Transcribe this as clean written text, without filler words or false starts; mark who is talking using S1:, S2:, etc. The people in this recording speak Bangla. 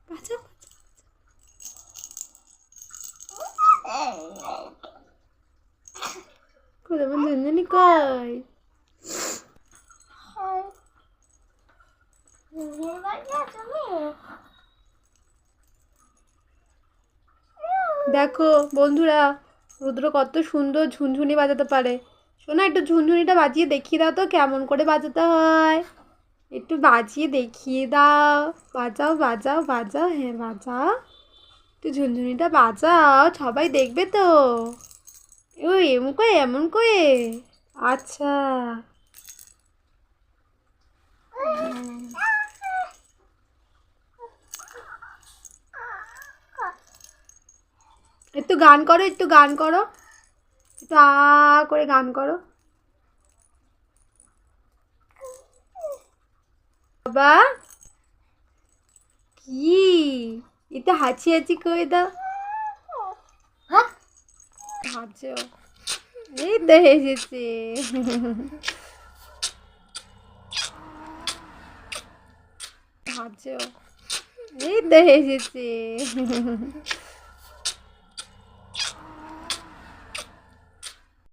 S1: বাজাও কই আমার ঝুনঝুনি কই? দেখো বন্ধুরা, রুদ্র কত সুন্দর ঝুনঝুনি বাজাতে পারে। শোনো, একটু ঝুনঝুনিটা বাজিয়ে দেখিয়ে দাও তো কেমন করে বাজাতে হয়। একটু বাজিয়ে দেখিয়ে দাও। বাজাও বাজাও বাজাও, হ্যাঁ বাজাও। একটু ঝুনঝুনিটা বাজাও, সবাই দেখবে তো। ও এমন করে এমন করে। আচ্ছা। একটু গান করো, একটু গান করো, একটু করে গান করো। বাবা কি এটা হাঁচি হাঁচি করে দাও। হাঁচো, এই তো হেসেছে। হাঁচো, এই তো হেসেছে।